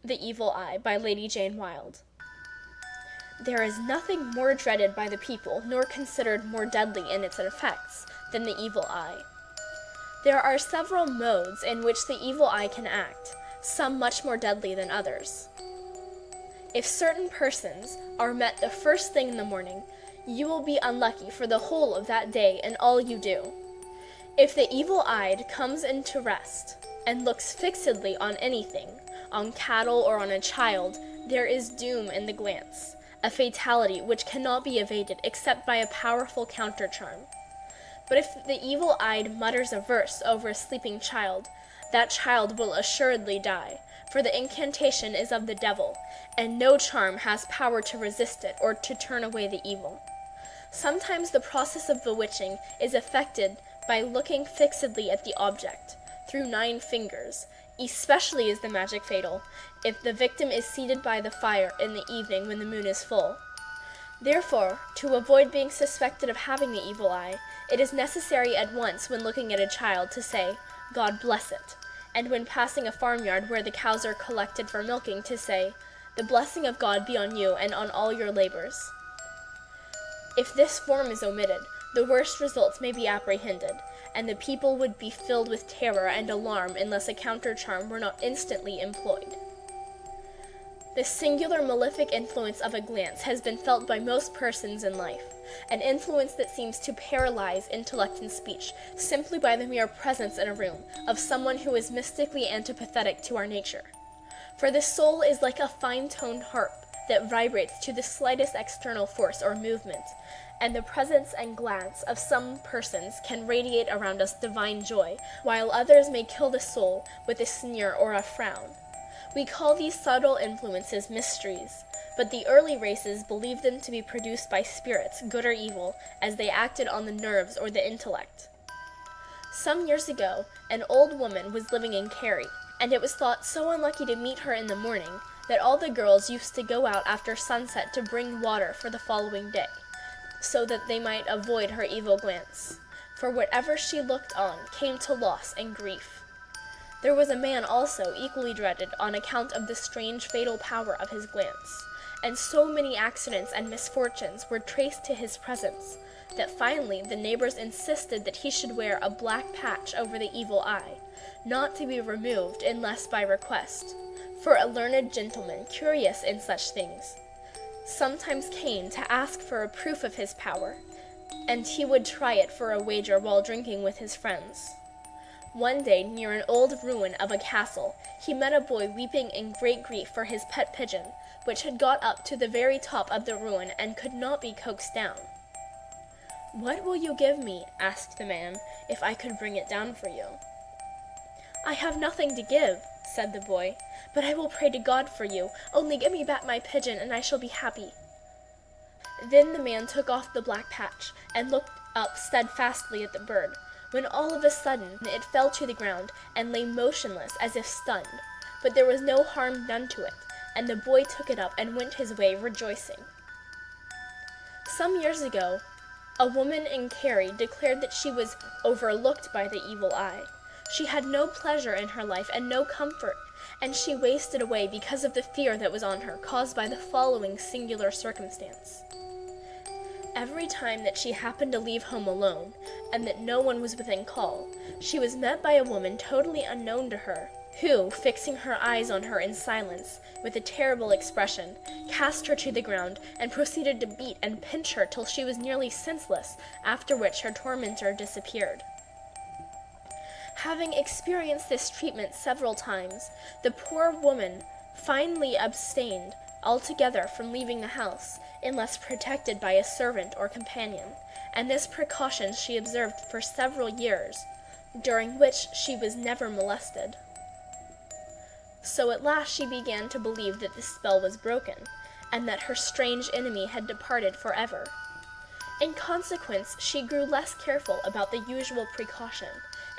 The Evil Eye by Lady Jane Wilde. There is nothing more dreaded by the people, nor considered more deadly in its effects, than the evil eye. There are several modes in which the evil eye can act, some much more deadly than others. If certain persons are met the first thing in the morning, you will be unlucky for the whole of that day and all you do. If the evil-eyed comes in to rest, and looks fixedly on anything, on cattle or on a child, there is doom in the glance, a fatality which cannot be evaded except by a powerful counter-charm. But if the evil-eyed mutters a verse over a sleeping child, that child will assuredly die, for the incantation is of the devil, and no charm has power to resist it or to turn away the evil. Sometimes the process of bewitching is effected by looking fixedly at the object, through 9 fingers. Especially is the magic fatal if the victim is seated by the fire in the evening when the moon is full. Therefore, to avoid being suspected of having the evil eye, it is necessary at once when looking at a child to say, "God bless it," and when passing a farmyard where the cows are collected for milking to say, "The blessing of God be on you and on all your labors." If this form is omitted, the worst results may be apprehended, and the people would be filled with terror and alarm unless a counter-charm were not instantly employed. The singular malefic influence of a glance has been felt by most persons in life, an influence that seems to paralyze intellect and speech simply by the mere presence in a room of someone who is mystically antipathetic to our nature. For the soul is like a fine-toned harp that vibrates to the slightest external force or movement, and the presence and glance of some persons can radiate around us divine joy, while others may kill the soul with a sneer or a frown. We call these subtle influences mysteries, but the early races believed them to be produced by spirits, good or evil, as they acted on the nerves or the intellect. Some years ago, an old woman was living in Kerry, and it was thought so unlucky to meet her in the morning that all the girls used to go out after sunset to bring water for the following day, so that they might avoid her evil glance, for whatever she looked on came to loss and grief. There was a man also equally dreaded on account of the strange fatal power of his glance, and so many accidents and misfortunes were traced to his presence, that finally the neighbors insisted that he should wear a black patch over the evil eye, not to be removed unless by request, for a learned gentleman, curious in such things, sometimes came to ask for a proof of his power, and he would try it for a wager while drinking with his friends. One day, near an old ruin of a castle, he met a boy weeping in great grief for his pet pigeon, which had got up to the very top of the ruin and could not be coaxed down. "What will you give me," asked the man, "if I could bring it down for you?" "I have nothing to give," said the boy, "but I will pray to God for you. Only give me back my pigeon, and I shall be happy." Then the man took off the black patch, and looked up steadfastly at the bird, when all of a sudden it fell to the ground, and lay motionless as if stunned, but there was no harm done to it, and the boy took it up and went his way rejoicing. Some years ago, a woman in Kerry declared that she was overlooked by the evil eye. She had no pleasure in her life and no comfort, and she wasted away because of the fear that was on her, caused by the following singular circumstance. Every time that she happened to leave home alone, and that no one was within call, she was met by a woman totally unknown to her, who, fixing her eyes on her in silence, with a terrible expression, cast her to the ground, and proceeded to beat and pinch her till she was nearly senseless, after which her tormentor disappeared. Having experienced this treatment several times, the poor woman finally abstained altogether from leaving the house, unless protected by a servant or companion, and this precaution she observed for several years, during which she was never molested. So at last she began to believe that the spell was broken, and that her strange enemy had departed forever. In consequence, she grew less careful about the usual precaution,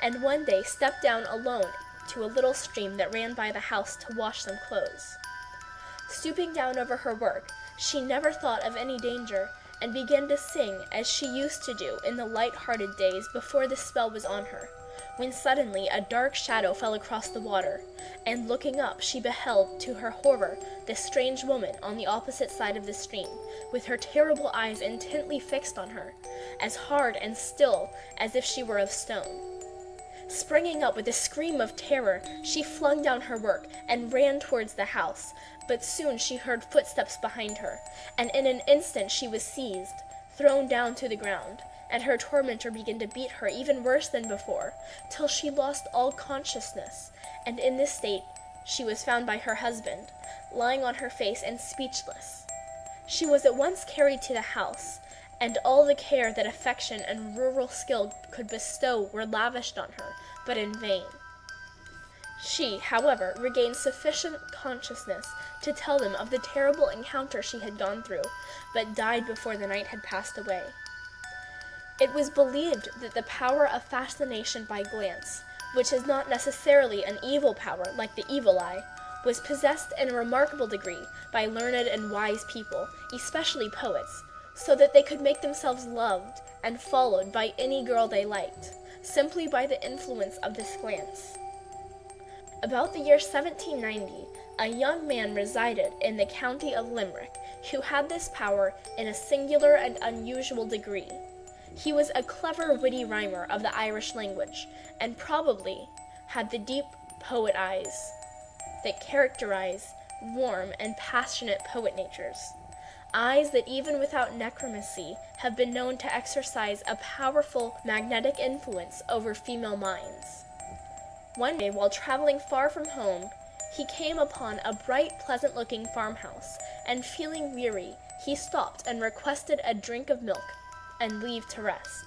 and one day stepped down alone to a little stream that ran by the house to wash some clothes. Stooping down over her work, she never thought of any danger, and began to sing as she used to do in the light-hearted days before the spell was on her, when suddenly a dark shadow fell across the water, and looking up she beheld, to her horror, this strange woman on the opposite side of the stream, with her terrible eyes intently fixed on her, as hard and still as if she were of stone. Springing up with a scream of terror, she flung down her work and ran towards the house, but soon she heard footsteps behind her, and in an instant she was seized, thrown down to the ground, and her tormentor began to beat her even worse than before, till she lost all consciousness, and in this state she was found by her husband, lying on her face and speechless. She was at once carried to the house, and all the care that affection and rural skill could bestow were lavished on her, but in vain. She, however, regained sufficient consciousness to tell them of the terrible encounter she had gone through, but died before the night had passed away. It was believed that the power of fascination by glance, which is not necessarily an evil power like the evil eye, was possessed in a remarkable degree by learned and wise people, especially poets, so that they could make themselves loved and followed by any girl they liked, simply by the influence of this glance. About the year 1790, a young man resided in the county of Limerick who had this power in a singular and unusual degree. He was a clever, witty rhymer of the Irish language, and probably had the deep poet eyes that characterize warm and passionate poet natures. Eyes that even without necromancy have been known to exercise a powerful magnetic influence over female minds. One day, while traveling far from home, he came upon a bright, pleasant-looking farmhouse, and feeling weary, he stopped and requested a drink of milk and leave to rest.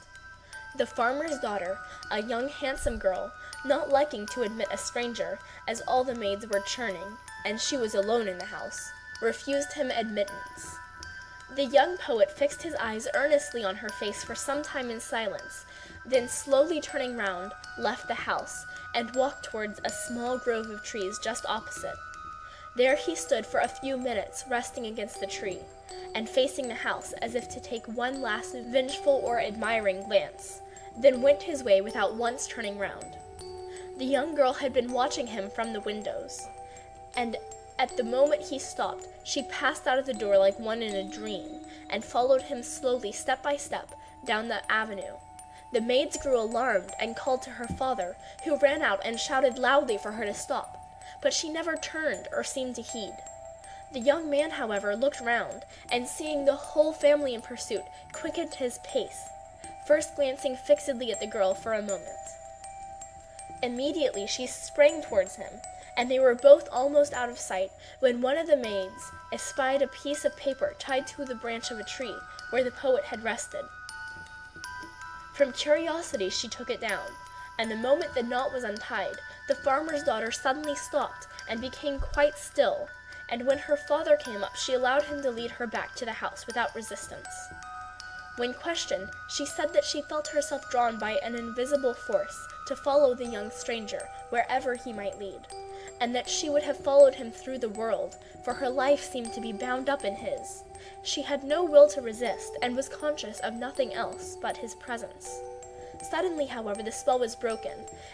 The farmer's daughter, a young handsome girl, not liking to admit a stranger, as all the maids were churning, and she was alone in the house, refused him admittance. The young poet fixed his eyes earnestly on her face for some time in silence, then slowly turning round, left the house, and walked towards a small grove of trees just opposite. There he stood for a few minutes, resting against the tree, and facing the house as if to take one last vengeful or admiring glance, then went his way without once turning round. The young girl had been watching him from the windows, and at the moment he stopped, she passed out of the door like one in a dream, and followed him slowly, step by step, down the avenue. The maids grew alarmed and called to her father, who ran out and shouted loudly for her to stop, but she never turned or seemed to heed. The young man, however, looked round, and seeing the whole family in pursuit, quickened his pace, first glancing fixedly at the girl for a moment. Immediately she sprang towards him, and they were both almost out of sight, when one of the maids espied a piece of paper tied to the branch of a tree where the poet had rested. From curiosity she took it down, and the moment the knot was untied, the farmer's daughter suddenly stopped and became quite still, and when her father came up, she allowed him to lead her back to the house without resistance. When questioned, she said that she felt herself drawn by an invisible force to follow the young stranger wherever he might lead, and that she would have followed him through the world, for her life seemed to be bound up in his. She had no will to resist, and was conscious of nothing else but his presence. Suddenly, however, the spell was broken,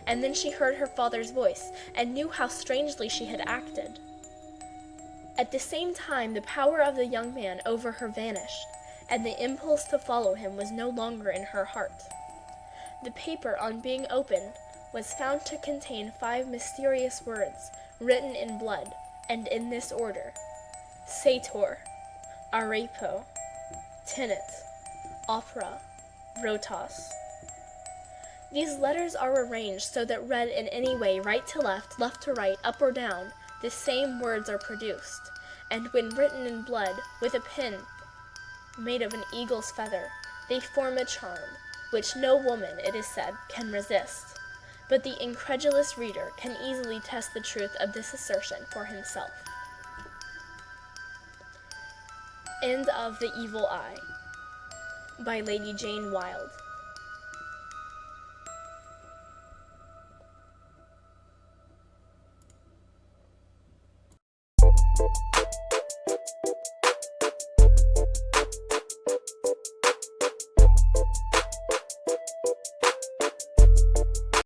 and then she heard her father's voice, and knew how strangely she had acted. At the same time, the power of the young man over her vanished, and the impulse to follow him was no longer in her heart. The paper, on being opened, was found to contain 5 mysterious words, written in blood, and in this order: Sator, Arepo, Tenet, Opera, Rotas. These letters are arranged so that read in any way, right to left to right, up or down, the same words are produced, and when written in blood, with a pen made of an eagle's feather, they form a charm, which no woman, it is said, can resist. But the incredulous reader can easily test the truth of this assertion for himself. End of The Evil Eye by Lady Jane Wilde.